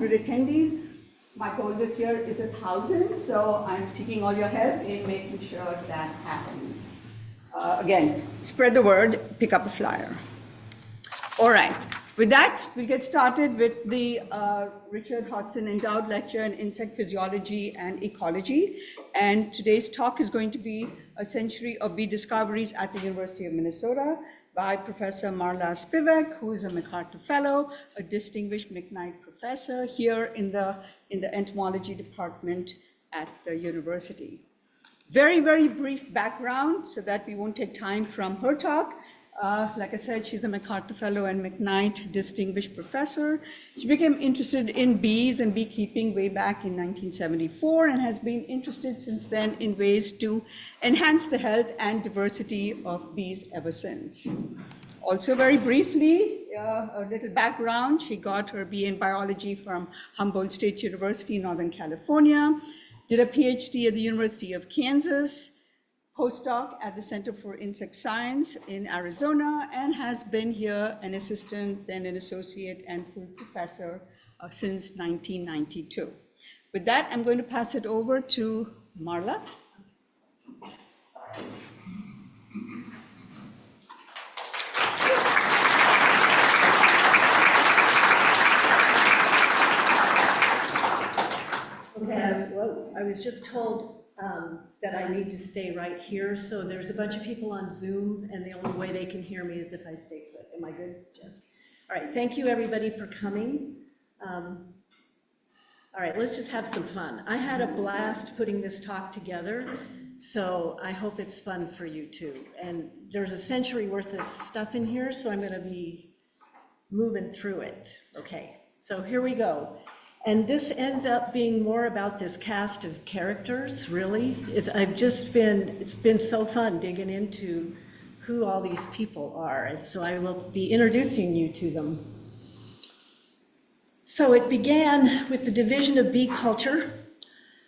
100 attendees. My goal this year is 1,000, so I'm seeking all your help in making sure that happens. Again, spread the word, pick up a flyer. All right, with that, we'll get started with the Richards-Hodson Endowed Lecture in Insect Physiology and Ecology. And today's talk is going to be A Century of Bee Discoveries at the University of Minnesota by Professor Marla Spivak, who is a MacArthur Fellow, a distinguished McKnight Professor here in the entomology department at the university. Very, very brief background so that we won't take time from her talk. Like I said, she's the MacArthur Fellow and McKnight Distinguished Professor. She became interested in bees and beekeeping way back in 1974 and has been interested since then in ways to enhance the health and diversity of bees ever since. Also, very briefly, a little background. She got her BA in biology from Humboldt State University in Northern California, did a PhD at the University of Kansas, postdoc at the Center for Insect Science in Arizona, and has been here an assistant, then an associate and full professor since 1992. With that, I'm going to pass it over to Marla. Okay, I was just told that I need to stay right here, so there's a bunch of people on Zoom, and the only way they can hear me is if I stay put. Am I good, Jess? All right, thank you everybody for coming. All right, let's just have some fun. I had a blast putting this talk together, so I hope it's fun for you too. And there's a century worth of stuff in here, so I'm gonna be moving through it. Okay, so here we go. And this ends up being more about this cast of characters, really. It's been so fun digging into who all these people are, and so I will be introducing you to them. So it began with the division of bee culture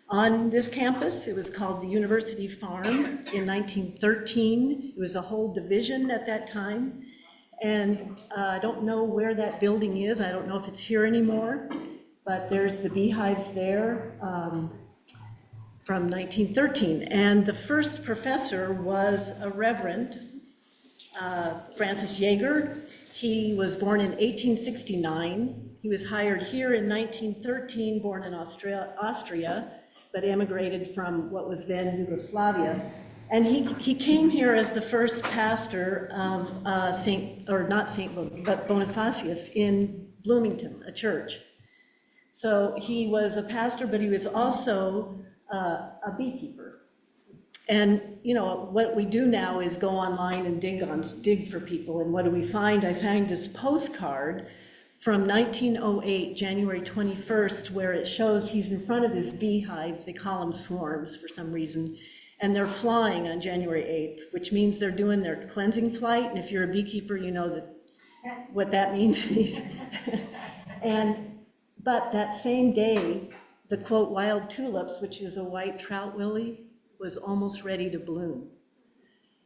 on this campus. It was called the University Farm in 1913. It was a whole division at that time. And I don't know where that building is. I don't know if it's here anymore. But there's the beehives there from 1913. And the first professor was a Reverend, Francis Joerger. He was born in 1869. He was hired here in 1913, born in Austria, but emigrated from what was then Yugoslavia. And he came here as the first pastor of Bonifacius in Bloomington, a church. So he was a pastor, but he was also a beekeeper. And you know what we do now is go online and dig for people. And what do we find? I found this postcard from 1908, January 21st, where it shows he's in front of his beehives. They call them swarms for some reason. And they're flying on January 8th, which means they're doing their cleansing flight. And if you're a beekeeper, you know what that means. But that same day, the quote, wild tulips, which is a white trout lily, was almost ready to bloom.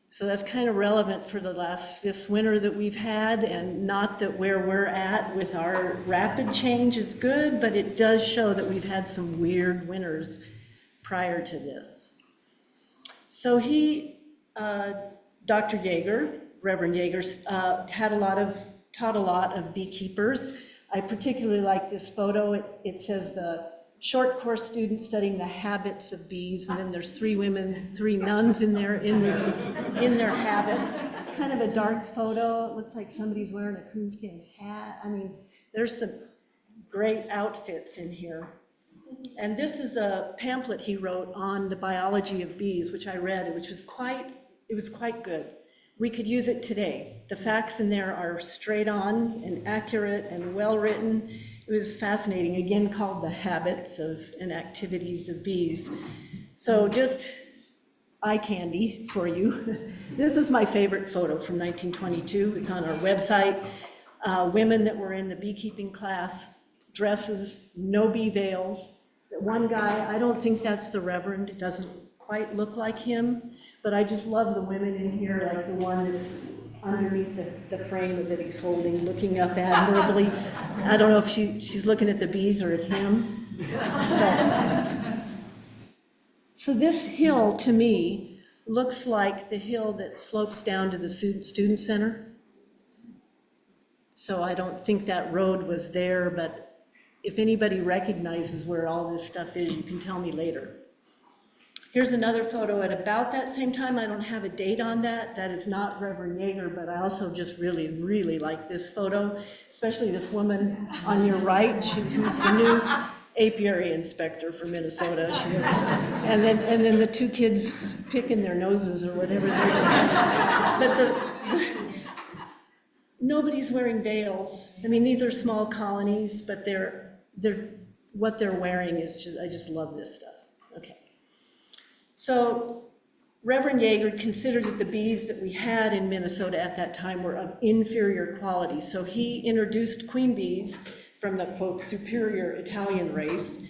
So that's kind of relevant for this winter that we've had, and not that where we're at with our rapid change is good, but it does show that we've had some weird winters prior to this. So Dr. Joerger, Reverend Joerger, taught a lot of beekeepers. I particularly like this photo. It says the short course student studying the habits of bees, and then there's three nuns in there in their habits. It's kind of a dark photo. It looks like somebody's wearing a coonskin hat. I mean, there's some great outfits in here. And this is a pamphlet he wrote on the biology of bees, which I read, which was quite good. We could use it today. The facts in there are straight on and accurate and well written. It was fascinating, again called The Habits and Activities of Bees. So just eye candy for you. This is my favorite photo from 1922. It's on our website. Women that were in the beekeeping class, dresses, no bee veils. One guy, I don't think that's the Reverend, it doesn't quite look like him. But I just love the women in here, like the one that's underneath the frame that he's holding, looking up admirably. I don't know if she's looking at the bees or at him. So this hill, to me, looks like the hill that slopes down to the student center. So I don't think that road was there, but if anybody recognizes where all this stuff is, you can tell me later. Here's another photo at about that same time. I don't have a date on that. That is not Reverend Joerger, but I also just really, really like this photo, especially this woman on your right, who's the new apiary inspector for Minnesota. She is. And then the two kids picking their noses or whatever they're doing. But nobody's wearing veils. I mean, these are small colonies, but what they're wearing is just, I just love this stuff. Okay. So Reverend Joerger considered that the bees that we had in Minnesota at that time were of inferior quality. So he introduced queen bees from the, quote, superior Italian race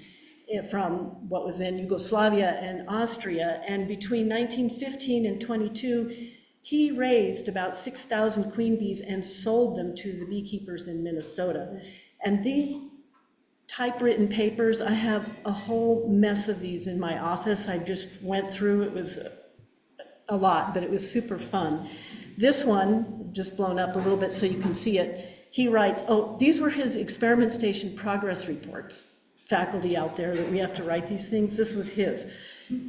from what was then Yugoslavia and Austria. And between 1915 and 22, he raised about 6,000 queen bees and sold them to the beekeepers in Minnesota. And these typewritten papers, I have a whole mess of these in my office. I just went through, it was a lot, but it was super fun. This one, just blown up a little bit so you can see it, he writes, oh, these were his experiment station progress reports. Faculty out there that we have to write these things, this was his.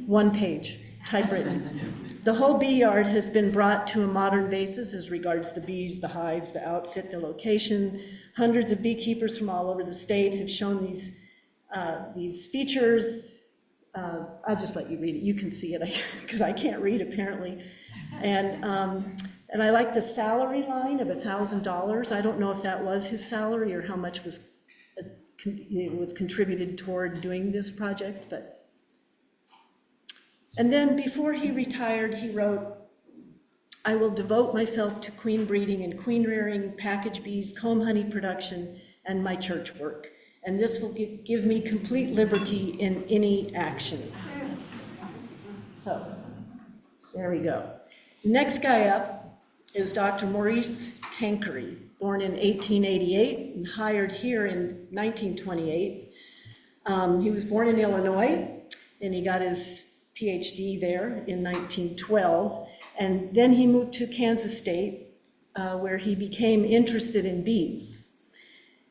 1 page, typewritten. The whole bee yard has been brought to a modern basis as regards the bees, the hives, the outfit, the location. Hundreds of beekeepers from all over the state have shown these features. I'll just let you read it. You can see it because I can't read apparently. And I like the salary line of $1,000. I don't know if that was his salary or how much was contributed toward doing this project, but. And then before he retired, he wrote, I will devote myself to queen breeding and queen rearing, package bees, comb honey production, and my church work. And this will give me complete liberty in any action. So, there we go. The next guy up is Dr. Maurice Tankery, born in 1888 and hired here in 1928. He was born in Illinois, and he got his PhD there in 1912, and then he moved to Kansas State, where he became interested in bees.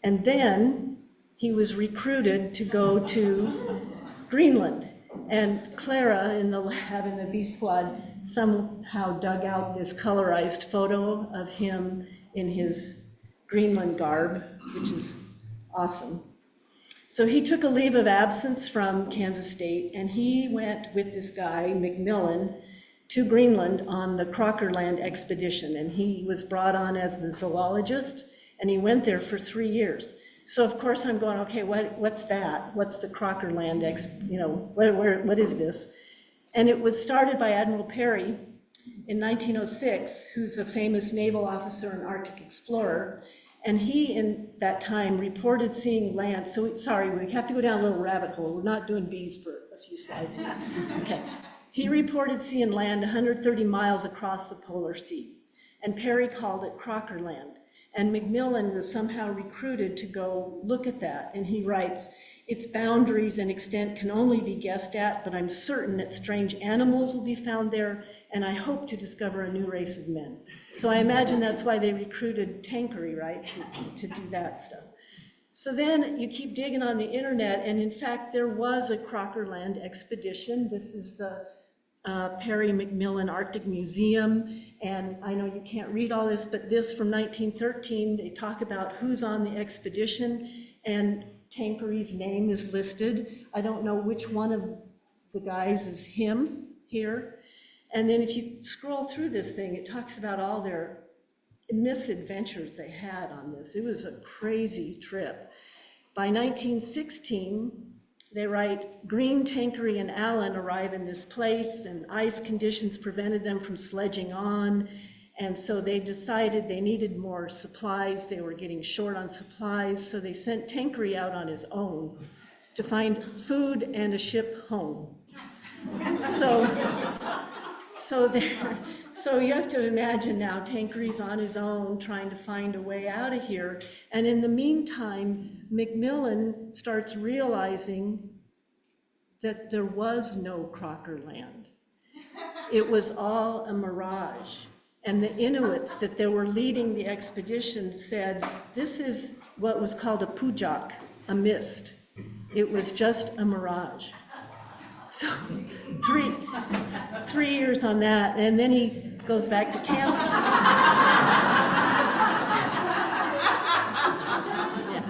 And then he was recruited to go to Greenland, and Clara in the lab in the bee squad somehow dug out this colorized photo of him in his Greenland garb, which is awesome. So he took a leave of absence from Kansas State, and he went with this guy, McMillan, to Greenland on the Crockerland expedition. And he was brought on as the zoologist, and he went there for 3 years. So of course I'm going, okay, what's that? What's the Crockerland, what is this? And it was started by Admiral Perry in 1906, who's a famous naval officer and Arctic explorer. And he, in that time, reported seeing land. So, sorry, we have to go down a little rabbit hole. We're not doing bees for a few slides here. Okay. He reported seeing land 130 miles across the polar sea. And Perry called it Crockerland. And McMillan was somehow recruited to go look at that. And he writes, its boundaries and extent can only be guessed at, but I'm certain that strange animals will be found there, and I hope to discover a new race of men. So I imagine that's why they recruited Tankery, right, to do that stuff. So then you keep digging on the internet, and in fact, there was a Crockerland expedition. This is the Perry McMillan Arctic Museum, and I know you can't read all this, but this from 1913, they talk about who's on the expedition, and Tankery's name is listed. I don't know which one of the guys is him here. And then if you scroll through this thing, it talks about all their misadventures they had on this. It was a crazy trip. By 1916, they write, Green, Tankery, and Allen arrive in this place, and ice conditions prevented them from sledging on. And so they decided they needed more supplies. They were getting short on supplies, so they sent Tankery out on his own to find food and a ship home. So So you have to imagine now, Tankery's on his own trying to find a way out of here. And in the meantime, Macmillan starts realizing that there was no Crocker land. It was all a mirage. And the Inuits that they were leading the expedition said, this is what was called a pujak, a mist. It was just a mirage. So 3 years on that, and then he goes back to Kansas. Yeah.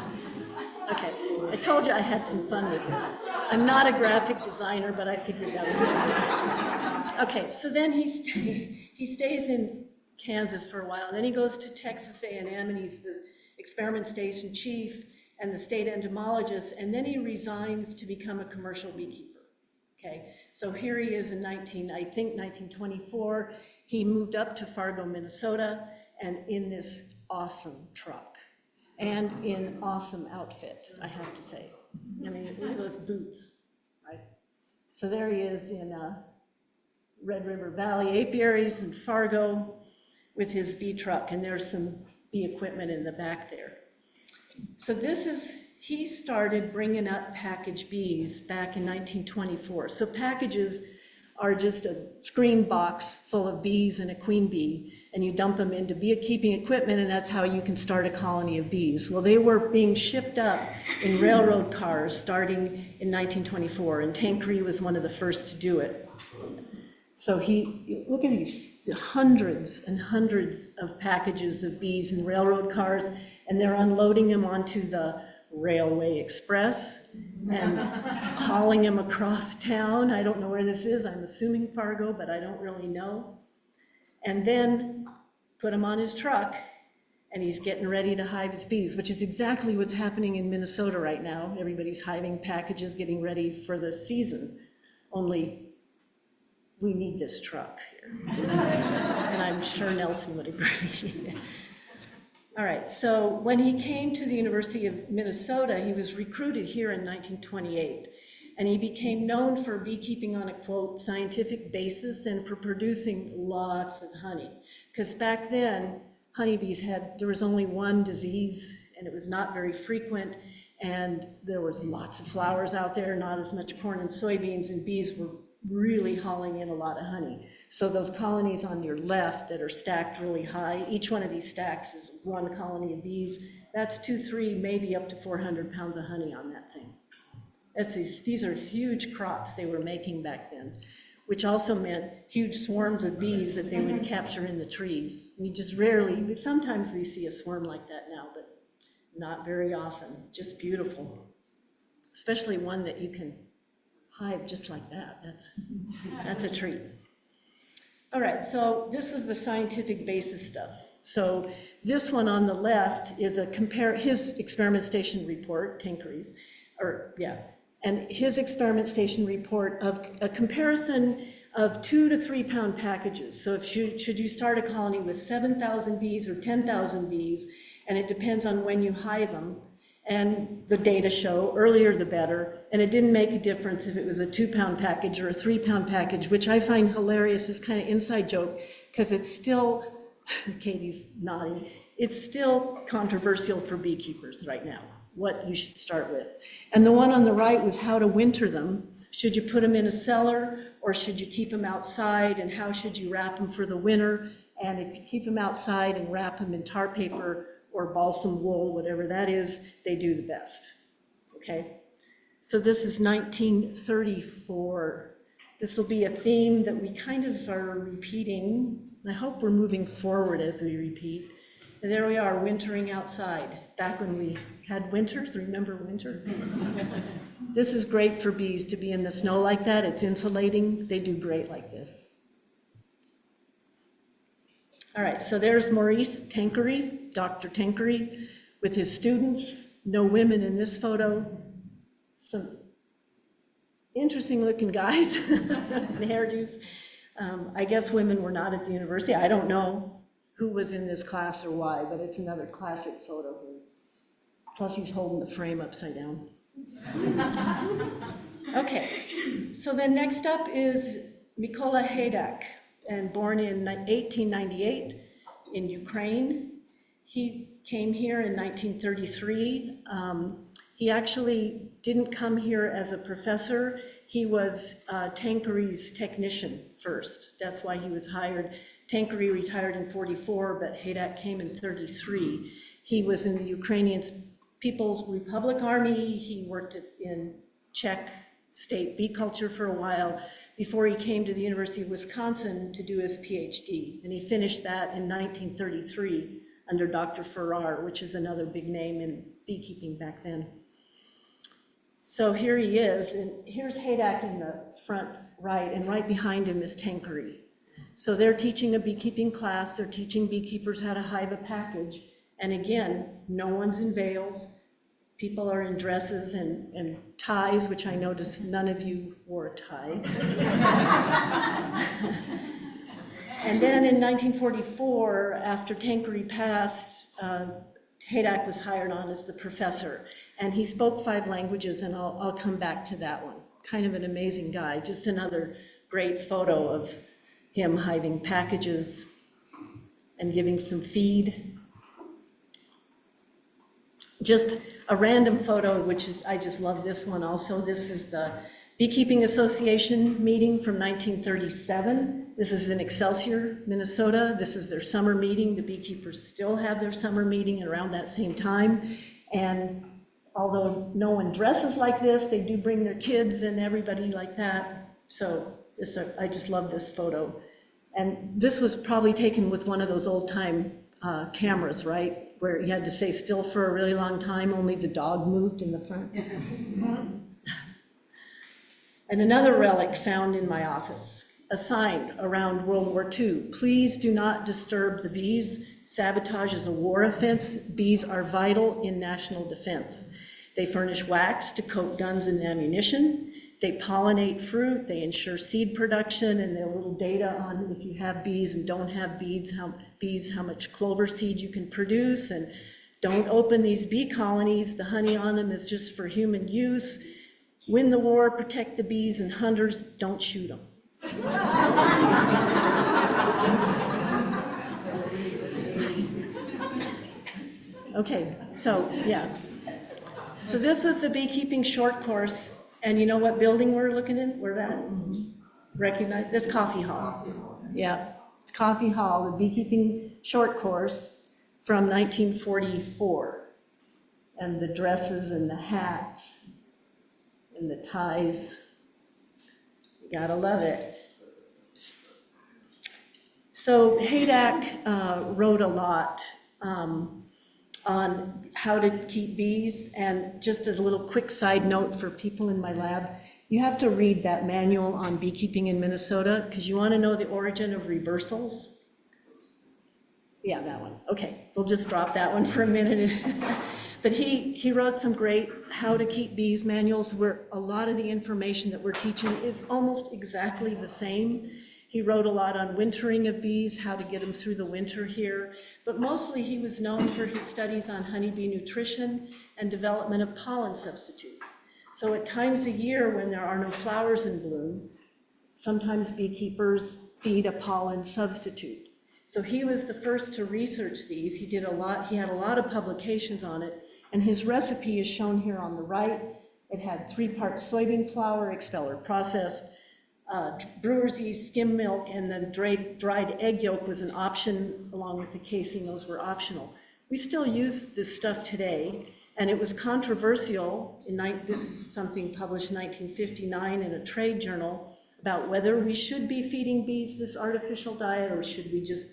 Okay, I told you I had some fun with this. I'm not a graphic designer, but I figured that was good. Okay, so then he stays in Kansas for a while. Then he goes to Texas A&M, and he's the experiment station chief and the state entomologist, and then he resigns to become a commercial beekeeper. Okay, so here he is in 1924. He moved up to Fargo, Minnesota, and in this awesome truck and in awesome outfit, I have to say. I mean, look at those boots, right? So there he is in Red River Valley apiaries in Fargo with his bee truck, and there's some bee equipment in the back there. So he started bringing up package bees back in 1924. So packages are just a screen box full of bees and a queen bee, and you dump them into beekeeping equipment, and that's how you can start a colony of bees. Well, they were being shipped up in railroad cars starting in 1924, and Tankery was one of the first to do it. So look at these hundreds and hundreds of packages of bees in railroad cars, and they're unloading them onto the Railway Express and hauling them across town. I don't know where this is. I'm assuming Fargo, but I don't really know. And then put him on his truck, and he's getting ready to hive his bees, which is exactly what's happening in Minnesota right now. Everybody's hiving packages, getting ready for the season. Only we need this truck here. And I'm sure Nelson would agree. All right, so when he came to the University of Minnesota, he was recruited here in 1928, and he became known for beekeeping on a, quote, scientific basis and for producing lots of honey. Because back then, honeybees there was only one disease, and it was not very frequent, and there was lots of flowers out there, not as much corn and soybeans, and bees were really hauling in a lot of honey. So those colonies on your left that are stacked really high, each one of these stacks is one colony of bees. That's 2, 3, maybe up to 400 pounds of honey on that thing. These are huge crops they were making back then, which also meant huge swarms of bees that they would capture in the trees. We just rarely, sometimes we see a swarm like that now, but not very often. Just beautiful, especially one that you can hive just like that. That's a treat. All right, so this was the scientific basis stuff. So this one on the left is his experiment station report, Tankery's, and his experiment station report of a comparison of 2 to 3 pound packages. So should you start a colony with 7,000 bees or 10,000 bees, and it depends on when you hive them. And the data show earlier the better, and it didn't make a difference if it was a 2 pound package or a 3 pound package, which I find hilarious as kind of inside joke, because it's still, Katie's nodding, it's still controversial for beekeepers right now, what you should start with. And the one on the right was how to winter them. Should you put them in a cellar, or should you keep them outside, and how should you wrap them for the winter? And if you keep them outside and wrap them in tar paper or balsam wool, whatever that is, they do the best, okay? So this is 1934. This will be a theme that we kind of are repeating. I hope we're moving forward as we repeat. And there we are, wintering outside, back when we had winters. Remember winter? This is great for bees to be in the snow like that. It's insulating. They do great like this. All right, so there's Maurice Tankery, Dr. Tankery, with his students. No women in this photo. Some interesting looking guys in hairdos. I guess women were not at the university. I don't know who was in this class or why, but it's another classic photo. Plus he's holding the frame upside down. Okay, so then next up is Mykola Haak. and born in 1898 in Ukraine. He came here in 1933. He actually didn't come here as a professor. He was Tankery's technician first. That's why he was hired. Tankery retired in 44, but Haak came in 33. He was in the Ukrainian People's Republic Army. He worked in Czech state bee culture for a while before he came to the University of Wisconsin to do his PhD. And he finished that in 1933 under Dr. Farrar, which is another big name in beekeeping back then. So here he is, and here's Haak in the front right, and right behind him is Tankery. So they're teaching a beekeeping class, they're teaching beekeepers how to hive a package, and again, no one's in veils, people are in dresses and ties, which I noticed none of you wore a tie. And then in 1944, after Tankery passed, Haak was hired on as the professor. And he spoke 5 languages, and I'll come back to that one. Kind of an amazing guy, just another great photo of him hiving packages and giving some feed. Just a random photo, which is, I just love this one also. This is the Beekeeping Association meeting from 1937. This is in Excelsior, Minnesota. This is their summer meeting. The beekeepers still have their summer meeting around that same time. And although no one dresses like this, they do bring their kids and everybody like that. So I just love this photo. And this was probably taken with one of those old-time cameras, right? Where you had to stay still for a really long time, only the dog moved in the front. And another relic found in my office, a sign around World War II. Please do not disturb the bees. Sabotage is a war offense. Bees are vital in national defense. They furnish wax to coat guns and ammunition. They pollinate fruit. They ensure seed production, and there are little data on if you have bees and don't have bees, how much clover seed you can produce. And don't open these bee colonies. The honey on them is just for human use. Win the war, protect the bees, and hunters, don't shoot them. Okay, so yeah. So this was the beekeeping short course, and you know what building we're looking in? We're at? Recognize? It's Coffee Hall. Yeah, it's Coffee Hall, the beekeeping short course from 1944. And the dresses and the hats and the ties. You gotta love it. So Haak wrote a lot on how to keep bees, and just a little quick side note for people in my lab, you have to read that manual on beekeeping in Minnesota because you want to know the origin of reversals. Yeah, that one. Okay, we'll just drop that one for a minute. But he wrote some great how to keep bees manuals where a lot of the information that we're teaching is almost exactly the same. He wrote a lot on wintering of bees, how to get them through the winter here, but mostly he was known for his studies on honeybee nutrition and development of pollen substitutes. So at times a year when there are no flowers in bloom, sometimes beekeepers feed a pollen substitute. So he was the first to research these. He had a lot of publications on it, and his recipe is shown here on the right. It had 3 parts soybean flour, expeller processed, brewer's yeast, skim milk, and then dried egg yolk was an option along with the casing. Those were optional. We still use this stuff today, and it was controversial. This is something published in 1959 in a trade journal about whether we should be feeding bees this artificial diet or should we just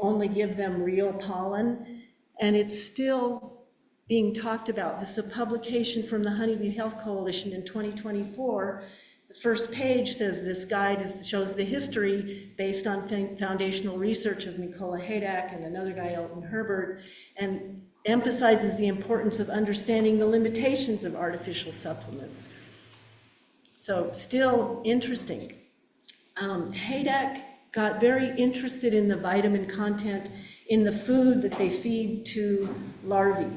only give them real pollen. And it's still being talked about. This is a publication from the Honeybee Health Coalition in 2024. The first page says this guide shows the history based on foundational research of Nicola Haak and another guy, Elton Herbert, and emphasizes the importance of understanding the limitations of artificial supplements. So still interesting. Haak got very interested in the vitamin content in the food that they feed to larvae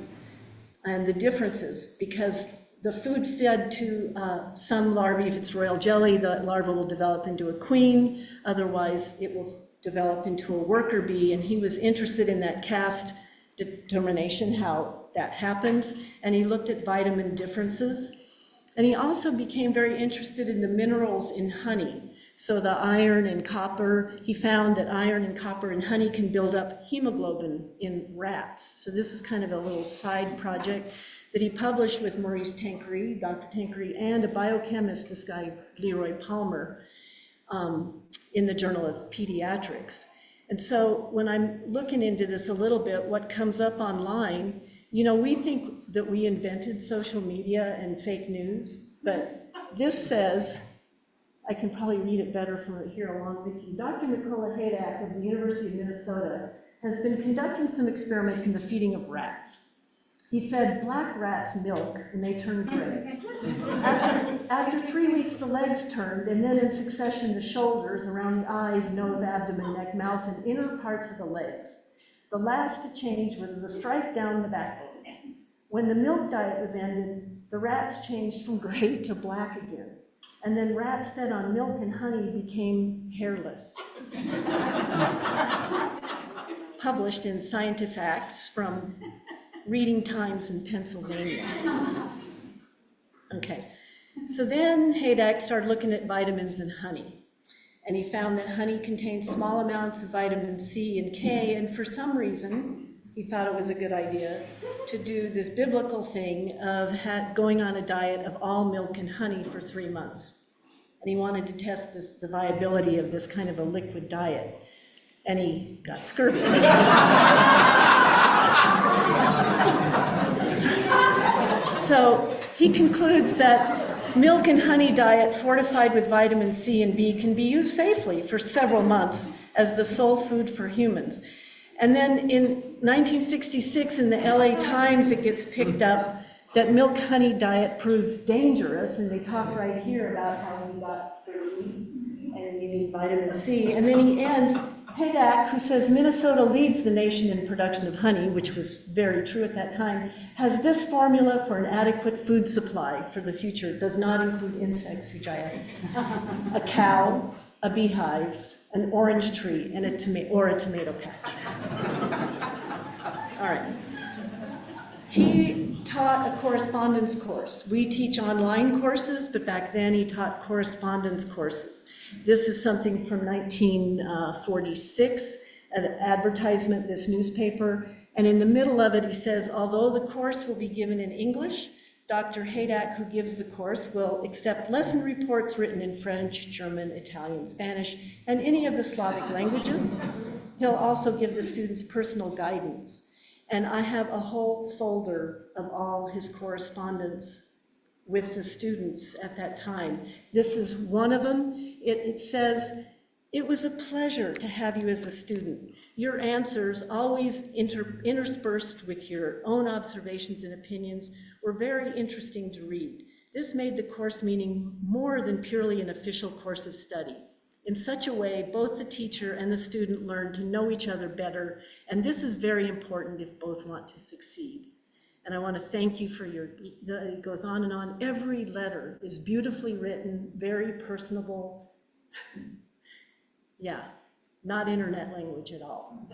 and the differences, because the food fed to some larvae. If it's royal jelly, the larva will develop into a queen. Otherwise, it will develop into a worker bee. And he was interested in that caste determination, how that happens. And he looked at vitamin differences. And he also became very interested in the minerals in honey. So the iron and copper, he found that iron and copper in honey can build up hemoglobin in rats. So this was kind of a little side project that he published with Maurice Tankery, Dr. Tankery, and a biochemist, this guy Leroy Palmer, in the Journal of Pediatrics. And so when I'm looking into this a little bit, what comes up online, you know, we think that we invented social media and fake news, but this says, I can probably read it better from here along with you. Dr. Nicola Haak of the University of Minnesota has been conducting some experiments in the feeding of rats. He fed black rats milk and they turned gray. After 3 weeks, the legs turned, and then in succession, the shoulders, around the eyes, nose, abdomen, neck, mouth, and inner parts of the legs. The last to change was the stripe down the backbone. When the milk diet was ended, the rats changed from gray to black again. And then rats fed on milk and honey became hairless. Published in Scientific Facts from Reading Times in Pennsylvania. Okay, so then Haak started looking at vitamins in honey. And he found that honey contains small amounts of vitamin C and K, and for some reason, he thought it was a good idea to do this biblical thing of going on a diet of all milk and honey for 3 months. And he wanted to test the viability of this kind of a liquid diet. And he got scurvy. So he concludes that milk and honey diet fortified with vitamin C and B can be used safely for several months as the sole food for humans. And then in 1966 in the LA Times, it gets picked up that milk honey diet proves dangerous, and they talk right here about how he got scurvy and you need vitamin C. And then he ends, Haak, who says Minnesota leads the nation in production of honey, which was very true at that time, has this formula for an adequate food supply for the future. It does not include insects, which I have. A cow, a beehive, an orange tree, and a tomato patch. All right. He taught a correspondence course. We teach online courses, but back then he taught correspondence courses. This is something from 1946, an advertisement, this newspaper, and in the middle of it he says, although the course will be given in English, Dr. Haak, who gives the course, will accept lesson reports written in French, German, Italian, Spanish, and any of the Slavic languages. He'll also give the students personal guidance. And I have a whole folder of all his correspondence with the students at that time. This is one of them. It says, it was a pleasure to have you as a student. Your answers, always interspersed with your own observations and opinions, were very interesting to read. This made the course meaning more than purely an official course of study. In such a way, both the teacher and the student learn to know each other better, and this is very important if both want to succeed. And I want to thank you for it goes on and on. Every letter is beautifully written, very personable. Yeah, not internet language at all.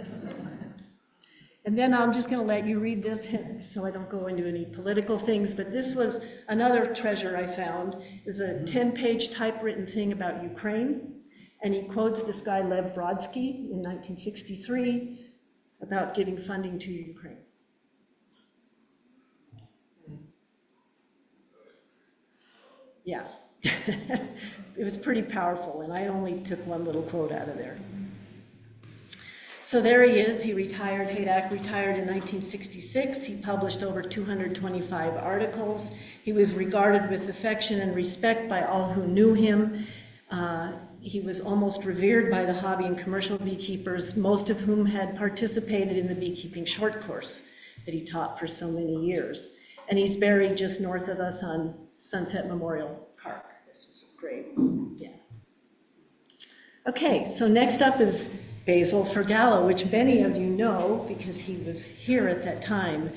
And then I'm just going to let you read this so I don't go into any political things, but this was another treasure I found. It was a 10-page typewritten thing about Ukraine. And he quotes this guy, Lev Brodsky, in 1963, about giving funding to Ukraine. Yeah, it was pretty powerful, and I only took one little quote out of there. So there he is. He retired. Haak retired in 1966. He published over 225 articles. He was regarded with affection and respect by all who knew him. He was almost revered by the hobby and commercial beekeepers, most of whom had participated in the beekeeping short course that he taught for so many years. And he's buried just north of us on Sunset Memorial Park. This is great. Yeah. Okay, so next up is Basil ForGala, which many of you know because he was here at that time.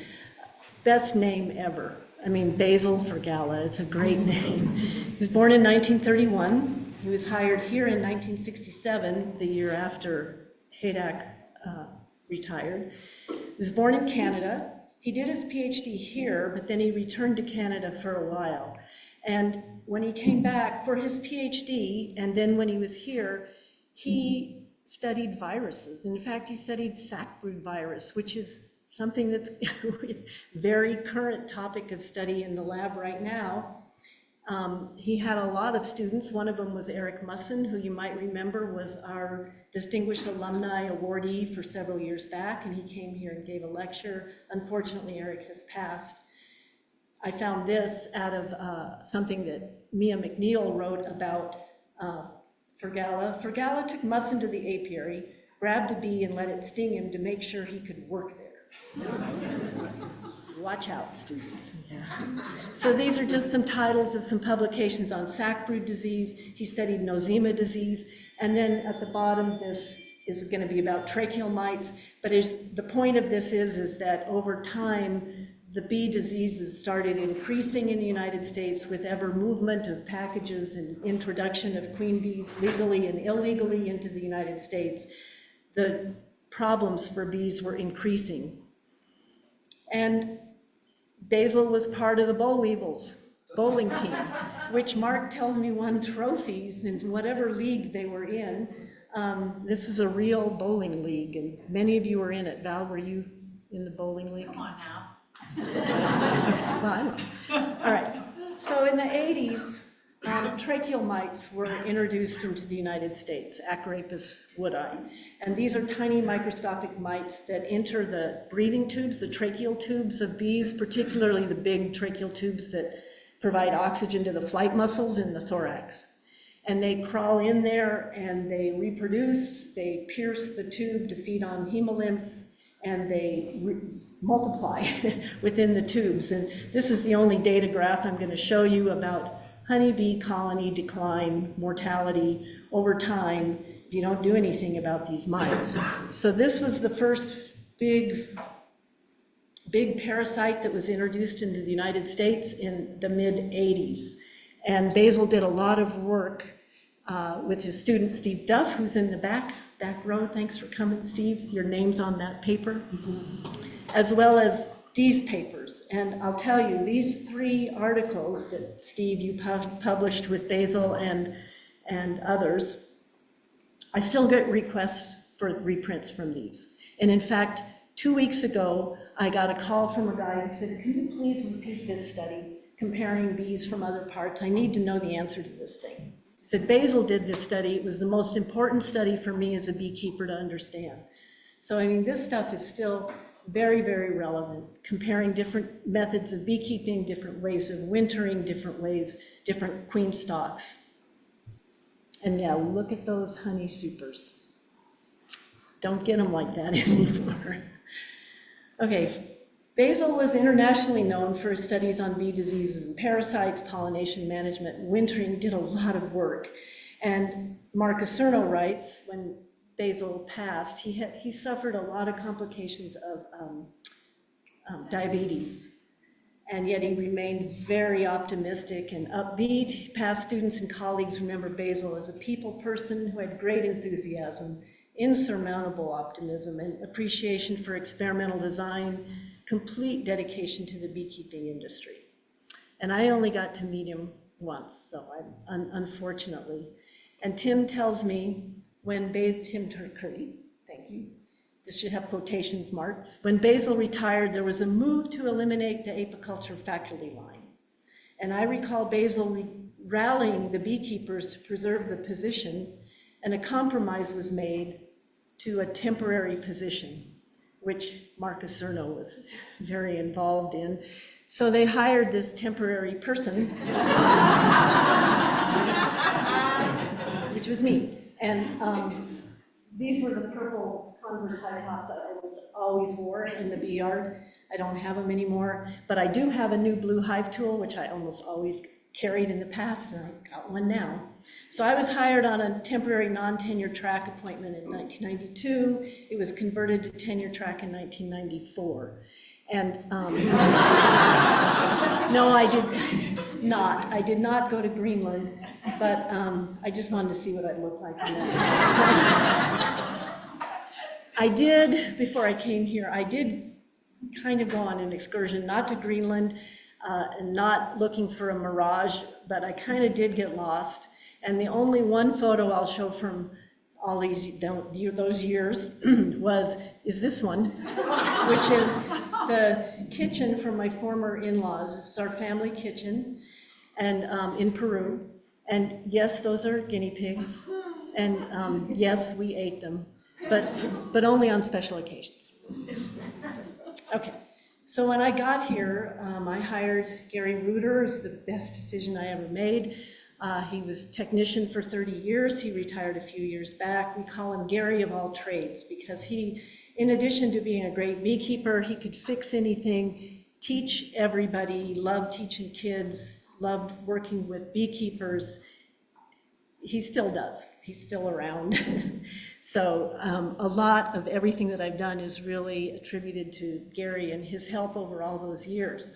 Best name ever. I mean, Basil ForGala, it's a great name. He was born in 1931. He was hired here in 1967, the year after Haak retired. He was born in Canada. He did his PhD here, but then he returned to Canada for a while. And when he came back for his PhD, and then when he was here, he studied viruses. In fact, he studied sackbrood virus, which is something that's a very current topic of study in the lab right now. He had a lot of students. One of them was Eric Musson, who you might remember was our Distinguished Alumni Awardee for several years back, and he came here and gave a lecture. Unfortunately, Eric has passed. I found this out of something that Mia McNeil wrote about ForGala. ForGala took Musson to the apiary, grabbed a bee and let it sting him to make sure he could work there. Watch out, students. Yeah. So these are just some titles of some publications on sackbrood disease. He studied nosema disease. And then at the bottom, this is going to be about tracheal mites. But the point of this is that over time, the bee diseases started increasing in the United States with ever movement of packages and introduction of queen bees legally and illegally into the United States. The problems for bees were increasing. And Basil was part of the boll weevils bowling team, which Mark tells me won trophies in whatever league they were in. This was a real bowling league, and many of you were in it. Val, were you in the bowling league? Come on now. Well, all right. So in the 80s, tracheal mites were introduced into the United States, Acarapis woodi. And these are tiny microscopic mites that enter the breathing tubes, the tracheal tubes of bees, particularly the big tracheal tubes that provide oxygen to the flight muscles in the thorax. And they crawl in there and they reproduce, they pierce the tube to feed on hemolymph, and they multiply within the tubes. And this is the only data graph I'm going to show you about honeybee colony decline, mortality over time if you don't do anything about these mites. So this was the first big parasite that was introduced into the United States in the mid-'80s. And Basil did a lot of work with his student Steve Duff, who's in the back row. Thanks for coming, Steve. Your name's on that paper, as well as these papers. And I'll tell you, these 3 articles that, Steve, you published with Basil and others, I still get requests for reprints from these. And in fact, 2 weeks ago, I got a call from a guy who said, can you please repeat this study comparing bees from other parts? I need to know the answer to this thing. He said, Basil did this study. It was the most important study for me as a beekeeper to understand. So, I mean, this stuff is still very, very relevant, comparing different methods of beekeeping, different ways of wintering, different queen stocks. And yeah, look at those honey supers. Don't get them like that anymore. Okay, Basil was internationally known for his studies on bee diseases and parasites, pollination management, and wintering, did a lot of work. And Mark Acerno writes, when Basil passed, he suffered a lot of complications of diabetes. And yet he remained very optimistic and upbeat. Past students and colleagues remember Basil as a people person who had great enthusiasm, insurmountable optimism, and appreciation for experimental design, complete dedication to the beekeeping industry. And I only got to meet him once, so unfortunately. And Tim tells me when Tim Tankery, thank you, this should have quotations marks. When Basil retired, there was a move to eliminate the apiculture faculty line. And I recall Basil rallying the beekeepers to preserve the position, and a compromise was made to a temporary position, which Mark Acerno was very involved in. So they hired this temporary person, which was me. And these were the purple Converse high tops I always wore in the bee yard. I don't have them anymore, but I do have a new blue hive tool, which I almost always carried in the past, and I got one now. So I was hired on a temporary non-tenure track appointment in 1992. It was converted to tenure track in 1994. And no, I did not. I did not go to Greenland, but I just wanted to see what I'd look like in that. I did, before I came here, I did kind of go on an excursion, not to Greenland, and not looking for a mirage, but I kind of did get lost. And the only one photo I'll show from all those years is this one, which is the kitchen from my former in-laws. It's our family kitchen, and in Peru. And yes, those are guinea pigs, and yes, we ate them, but only on special occasions. Okay, so when I got here, I hired Gary Reuter. It's the best decision I ever made. He was technician for 30 years. He retired a few years back. We call him Gary of all trades because he, in addition to being a great beekeeper, he could fix anything, teach everybody, loved teaching kids, loved working with beekeepers. He still does. He's still around. So a lot of everything that I've done is really attributed to Gary and his help over all those years.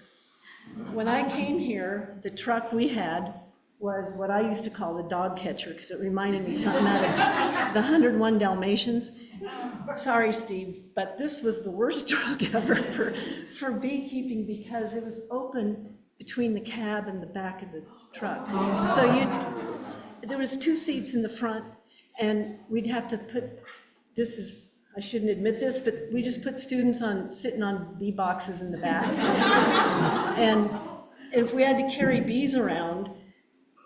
When I came here, the truck we had was what I used to call the dog catcher because it reminded me something out of the 101 Dalmatians. Sorry, Steve, but this was the worst truck ever for beekeeping because it was open between the cab and the back of the truck. So there was 2 seats in the front, and we'd have to put, I shouldn't admit this, but we just put students sitting on bee boxes in the back. And if we had to carry bees around,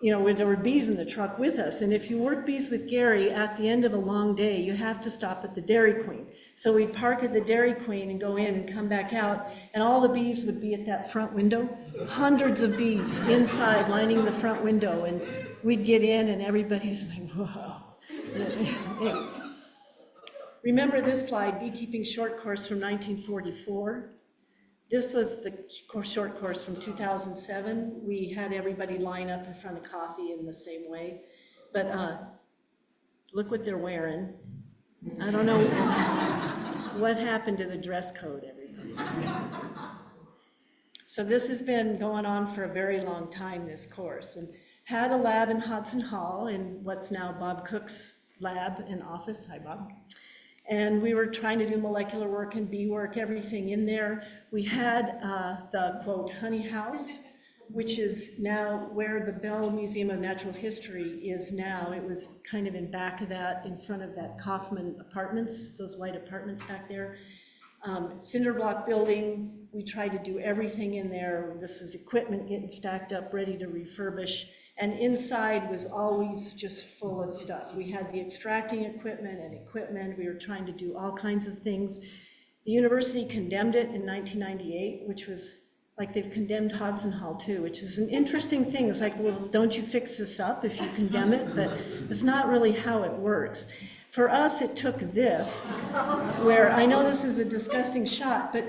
there were bees in the truck with us. And if you work bees with Gary, at the end of a long day, you have to stop at the Dairy Queen. So we'd park at the Dairy Queen and go in and come back out, and all the bees would be at that front window. Hundreds of bees inside lining the front window, and we'd get in and everybody's like, whoa. Anyway. Remember this slide, Beekeeping Short Course from 1944? This was the short course from 2007. We had everybody line up in front of coffee in the same way. But look what they're wearing. I don't know what happened to the dress code, everybody. So this has been going on for a very long time, this course. And had a lab in Hodson Hall in what's now Bob Cook's lab and office. Hi, Bob. And we were trying to do molecular work and bee work, everything in there. We had the, quote, honey house, which is now where the Bell Museum of Natural History is now. It was kind of in back of that, in front of that Kaufman apartments, those white apartments back there. Cinder block building, we tried to do everything in there. This was equipment getting stacked up, ready to refurbish. And inside was always just full of stuff. We had the extracting equipment and equipment. We were trying to do all kinds of things. The university condemned it in 1998, which was like they've condemned Hodson Hall too, which is an interesting thing. It's like, well, don't you fix this up if you condemn it? But it's not really how it works. For us, it took this, where I know this is a disgusting shot, but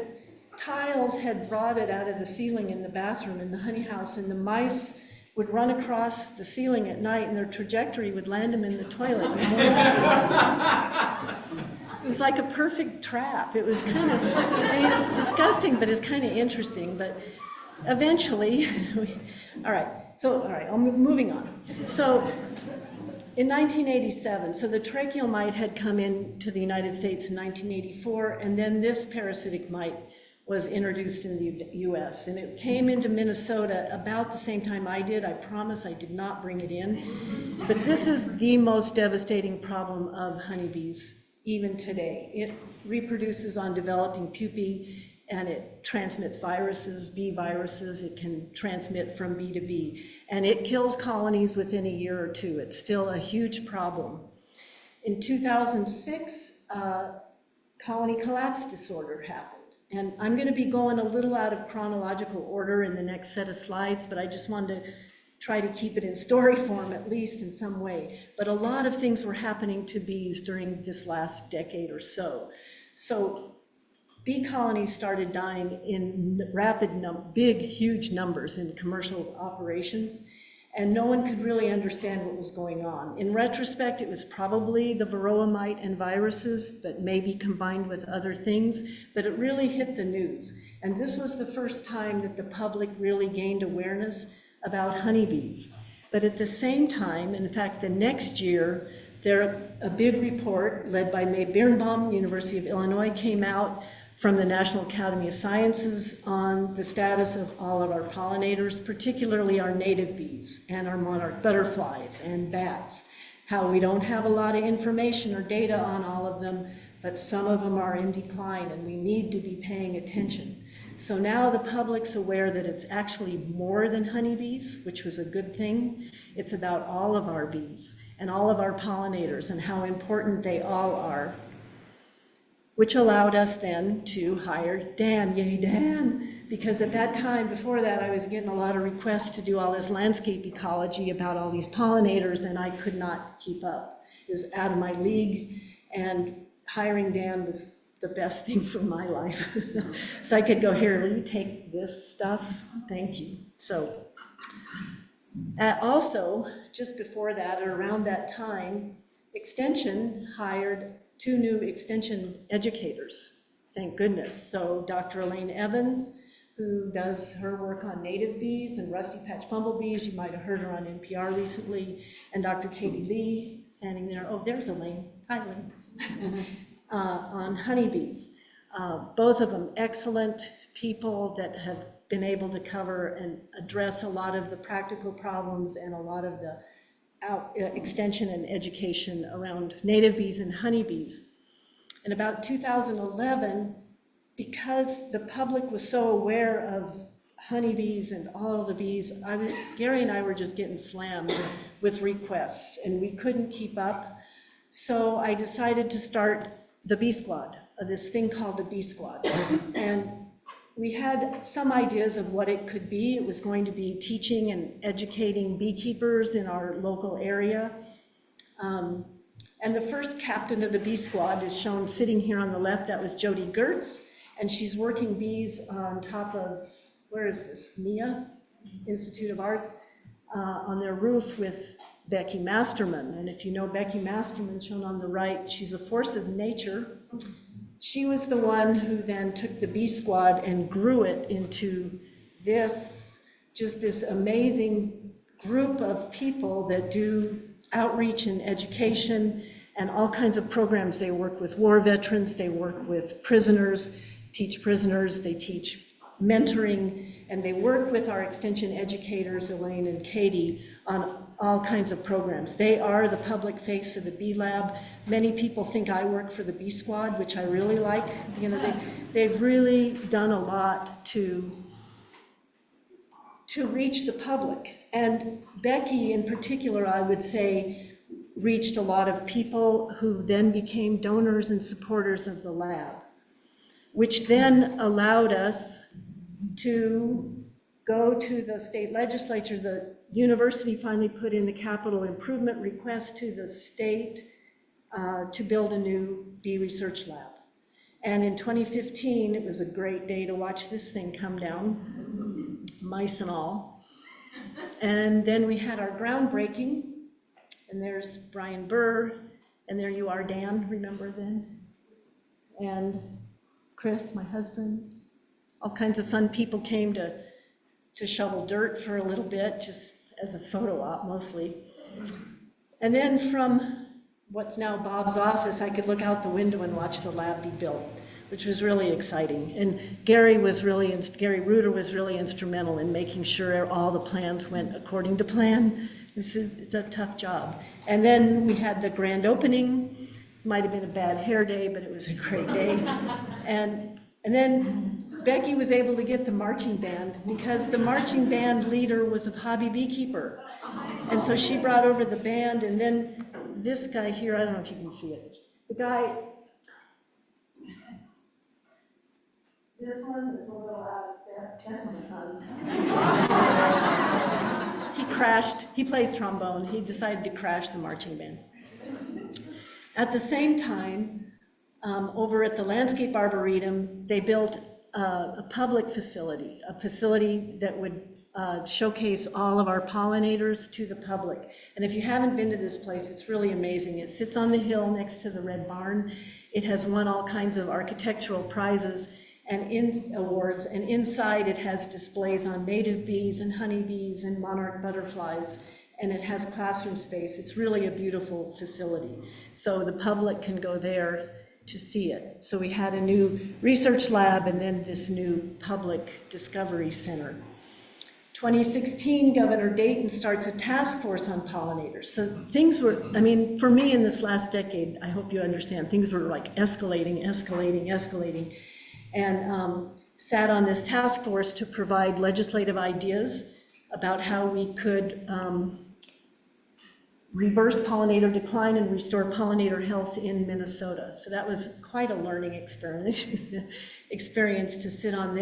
tiles had rotted out of the ceiling in the bathroom in the honey house, and the mice would run across the ceiling at night and their trajectory would land them in the toilet. It was like a perfect trap. It was kind of, it's disgusting, but it's kind of interesting. But eventually, all right, I'm moving on. So in 1987, so the tracheal mite had come into the United States in 1984, and then this parasitic mite was introduced in the US, and it came into Minnesota about the same time I did. I promise I did not bring it in, but this is the most devastating problem of honeybees, even today. It reproduces on developing pupae, and it transmits viruses, bee viruses. It can transmit from bee to bee, and it kills colonies within a year or two. It's still a huge problem. In 2006, colony collapse disorder happened. And I'm going to be going a little out of chronological order in the next set of slides, but I just wanted to try to keep it in story form, at least in some way. But a lot of things were happening to bees during this last decade or so. So bee colonies started dying in big, huge numbers in commercial operations, and no one could really understand what was going on. In retrospect, it was probably the varroa mite and viruses, but maybe combined with other things, but it really hit the news. And this was the first time that the public really gained awareness about honeybees. But at the same time, in fact, the next year, a big report led by May Birnbaum, University of Illinois, came out from the National Academy of Sciences on the status of all of our pollinators, particularly our native bees and our monarch butterflies and bats, how we don't have a lot of information or data on all of them, but some of them are in decline and we need to be paying attention. So now the public's aware that it's actually more than honeybees, which was a good thing. It's about all of our bees and all of our pollinators and how important they all are, which allowed us then to hire Dan. Yay, Dan! Because at that time, before that, I was getting a lot of requests to do all this landscape ecology about all these pollinators, and I could not keep up. It was out of my league, and hiring Dan was the best thing for my life. So I could go, here, will you take this stuff? Thank you. So also, just before that, or around that time, Extension hired 2 new Extension educators, thank goodness. So Dr. Elaine Evans, who does her work on native bees and rusty patch bumblebees, you might have heard her on NPR recently, and Dr. Katie Lee, standing there, oh, there's Elaine, hi Elaine, on honeybees. Both of them excellent people that have been able to cover and address a lot of the practical problems and a lot of the extension and education around native bees and honeybees. In about 2011, because the public was so aware of honeybees and all the bees, Gary and I were just getting slammed with requests and we couldn't keep up. So I decided to start the Bee Squad, this thing called the Bee Squad. And we had some ideas of what it could be. It was going to be teaching and educating beekeepers in our local area. And the first captain of the Bee Squad is shown sitting here on the left. That was Jody Gertz, and she's working bees on top of, where is this, MIA, Institute of Arts, on their roof with Becky Masterman. And if you know Becky Masterman, shown on the right, she's a force of nature. She was the one who then took the Bee Squad and grew it into this, just this amazing group of people that do outreach and education and all kinds of programs. They work with war veterans, they work with prisoners, they teach mentoring, and they work with our extension educators, Elaine and Katie, on all kinds of programs. They are the public face of the Bee Lab. Many people think I work for the Bee Squad, which I really like. You know, they've really done a lot to reach the public. And Becky in particular, I would say, reached a lot of people who then became donors and supporters of the lab, which then allowed us to go to the state legislature. The university finally put in the capital improvement request to the state to build a new bee research lab. And in 2015, it was a great day to watch this thing come down, mice and all. And then we had our groundbreaking, and there's Brian Burr, and there you are, Dan, remember then? And Chris, my husband. All kinds of fun people came to shovel dirt for a little bit, just as a photo op mostly. And then from what's now Bob's office, I could look out the window and watch the lab be built, which was really exciting. And Gary Reuter was really instrumental in making sure all the plans went according to plan. It's a tough job. And then we had the grand opening. Might have been a bad hair day, but it was a great day. And then Becky was able to get the marching band because the marching band leader was a hobby beekeeper. And so she brought over the band, and then this guy here, I don't know if you can see it. The guy, this one is a little out of step. That's my son. He crashed, he plays trombone. He decided to crash the marching band. At the same time, over at the Landscape Arboretum, they built a public facility, a facility that would showcase all of our pollinators to the public. And if you haven't been to this place, it's really amazing. It sits on the hill next to the Red Barn. It has won all kinds of architectural prizes, and awards, and inside it has displays on native bees and honeybees and monarch butterflies, and it has classroom space. It's really a beautiful facility. So the public can go there to see it. So we had a new research lab and then this new public discovery center. 2016, Governor Dayton starts a task force on pollinators. So things were, I mean, for me in this last decade, I hope you understand, things were like escalating. And sat on this task force to provide legislative ideas about how we could reverse pollinator decline and restore pollinator health in Minnesota. So that was quite a learning experience to sit on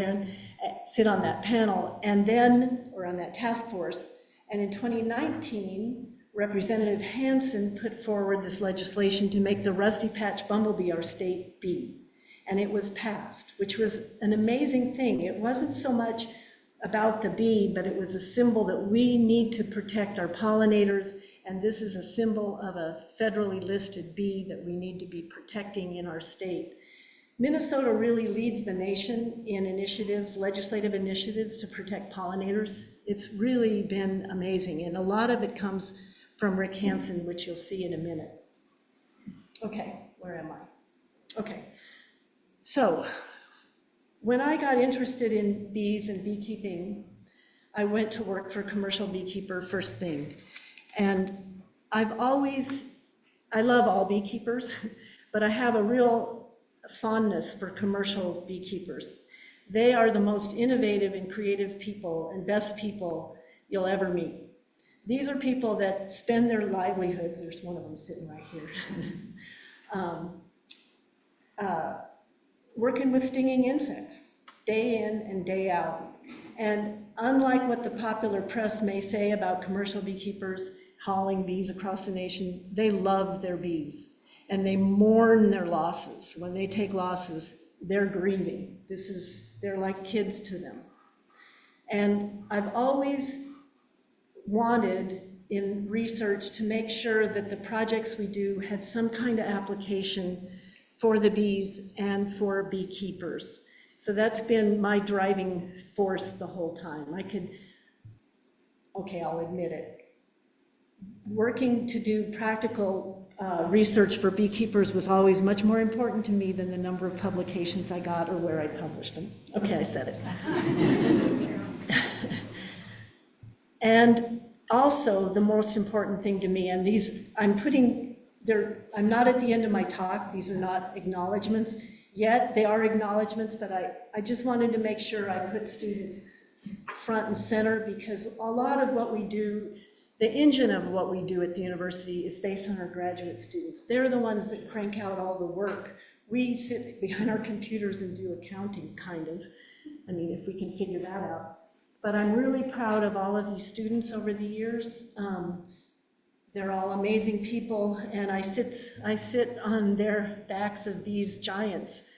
that panel, and then, or on that task force. And in 2019, Representative Hansen put forward this legislation to make the rusty patch bumblebee our state bee. And it was passed, which was an amazing thing. It wasn't so much about the bee, but it was a symbol that we need to protect our pollinators, and this is a symbol of a federally listed bee that we need to be protecting in our state. Minnesota really leads the nation in initiatives, legislative initiatives to protect pollinators. It's really been amazing, and a lot of it comes from Rick Hansen, which you'll see in a minute. Okay, where am I? Okay, so when I got interested in bees and beekeeping, I went to work for a commercial beekeeper first thing. And I love all beekeepers, but I have a real fondness for commercial beekeepers. They are the most innovative and creative people and best people you'll ever meet. These are people that spend their livelihoods, there's one of them sitting right here, working with stinging insects, day in and day out. And unlike what the popular press may say about commercial beekeepers hauling bees across the nation, they love their bees and they mourn their losses. When they take losses, they're grieving. They're like kids to them. And I've always wanted in research to make sure that the projects we do had some kind of application for the bees and for beekeepers. So that's been my driving force the whole time. I'll admit it. Working to do practical research for beekeepers was always much more important to me than the number of publications I got or where I published them. Okay, I said it. And also the most important thing to me, and these I'm not at the end of my talk, these are not acknowledgements yet, they are acknowledgements, but I just wanted to make sure I put students front and center, because a lot of what we do, the engine of what we do at the university is based on our graduate students. They're the ones that crank out all the work. We sit behind our computers and do accounting, kind of. I mean, if we can figure that out. But I'm really proud of all of these students over the years. They're all amazing people, and I sit on their backs of these giants.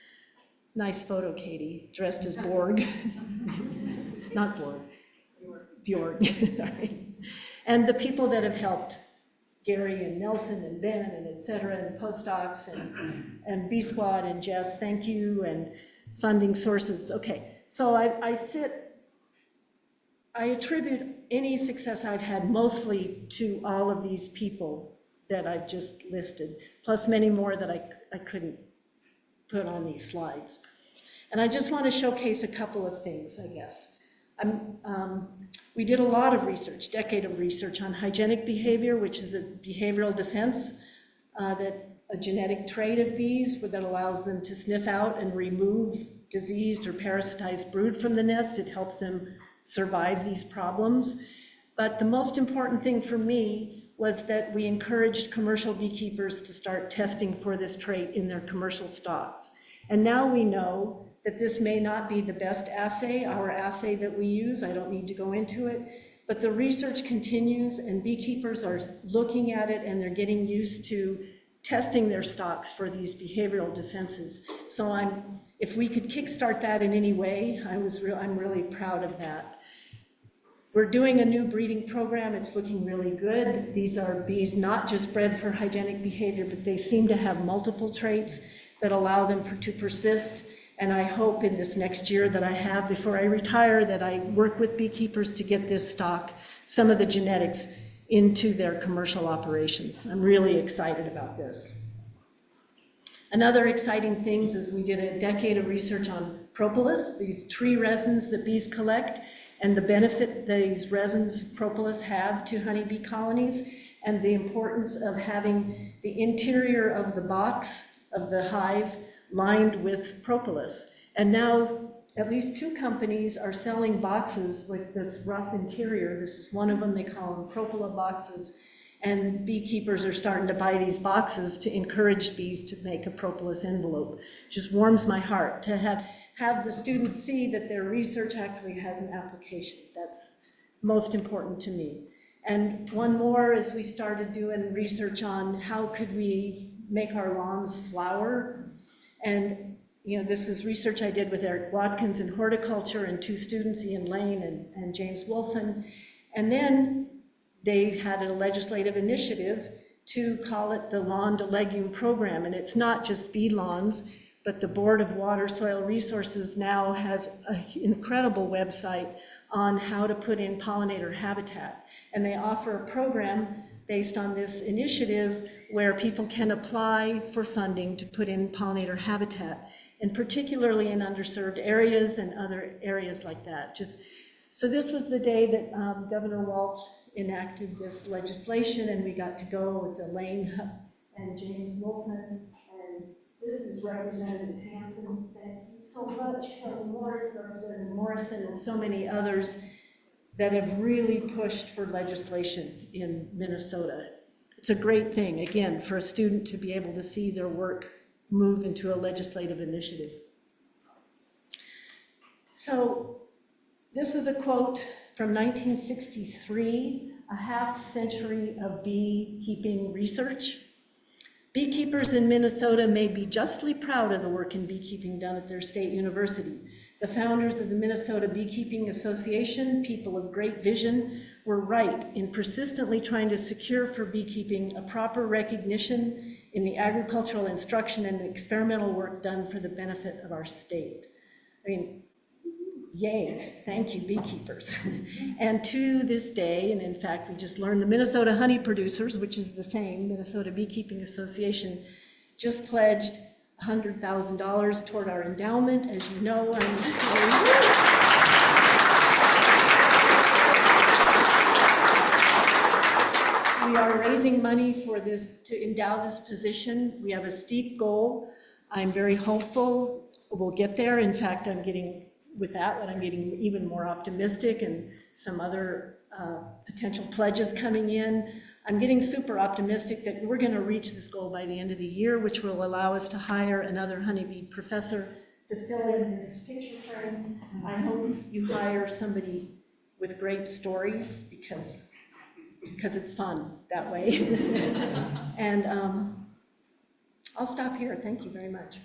Nice photo, Katie, dressed as Borg. Not Borg, Bjorg, sorry. And the people that have helped, Gary and Nelson and Ben and et cetera, and postdocs and B Squad and Jess, thank you, and funding sources. Okay, so I attribute any success I've had mostly to all of these people that I've just listed, plus many more that I couldn't put on these slides. And I just want to showcase a couple of things, I guess. We did a lot of research, decade of research on hygienic behavior, which is a behavioral defense, a genetic trait of bees that allows them to sniff out and remove diseased or parasitized brood from the nest. It helps them survive these problems. But the most important thing for me was that we encouraged commercial beekeepers to start testing for this trait in their commercial stocks. And now we know that this may not be the best assay, our assay that we use, I don't need to go into it, but the research continues and beekeepers are looking at it and they're getting used to testing their stocks for these behavioral defenses. So if we could kickstart that in any way, I'm really proud of that. We're doing a new breeding program. It's looking really good. These are bees not just bred for hygienic behavior, but they seem to have multiple traits that allow them to persist. And I hope in this next year that I have before I retire that I work with beekeepers to get this stock, some of the genetics, into their commercial operations. I'm really excited about this. Another exciting thing is we did a decade of research on propolis, these tree resins that bees collect, and the benefit these resins, propolis, have to honeybee colonies, and the importance of having the interior of the box of the hive lined with propolis. And now at least 2 companies are selling boxes with this rough interior. This is one of them, they call them propolis boxes. And beekeepers are starting to buy these boxes to encourage bees to make a propolis envelope. Just warms my heart to have the students see that their research actually has an application. That's most important to me. And one more is we started doing research on how could we make our lawns flower. And this was research I did with Eric Watkins in horticulture and 2 students, Ian Lane and James Wolfen. And then they had a legislative initiative to call it the Lawn to Legume Program. And it's not just bee lawns, but the Board of Water Soil Resources now has an incredible website on how to put in pollinator habitat. And they offer a program based on this initiative where people can apply for funding to put in pollinator habitat, and particularly in underserved areas and other areas like that. So this was the day that Governor Walz enacted this legislation, and we got to go with Elaine and James Wolfen, and this is Representative Hanson. Thank you so much, Kelly Morris, Representative Morrison, and so many others that have really pushed for legislation in Minnesota. It's a great thing, again, for a student to be able to see their work move into a legislative initiative. So this was a quote from 1963, a half century of beekeeping research. Beekeepers in Minnesota may be justly proud of the work in beekeeping done at their state university. The founders of the Minnesota Beekeeping Association, people of great vision, were right in persistently trying to secure for beekeeping a proper recognition in the agricultural instruction and experimental work done for the benefit of our state. I mean, yay, thank you, beekeepers. And to this day, and in fact, we just learned the Minnesota Honey Producers, which is the same, Minnesota Beekeeping Association, just pledged $100,000 toward our endowment. As you know, we are raising money for this, to endow this position. We have a steep goal. I'm very hopeful we'll get there. In fact, I'm getting even more optimistic, and some other potential pledges coming in. I'm getting super optimistic that we're going to reach this goal by the end of the year, which will allow us to hire another honeybee professor to fill in this picture frame. I hope you hire somebody with great stories, because it's fun that way. And I'll stop here. Thank you very much.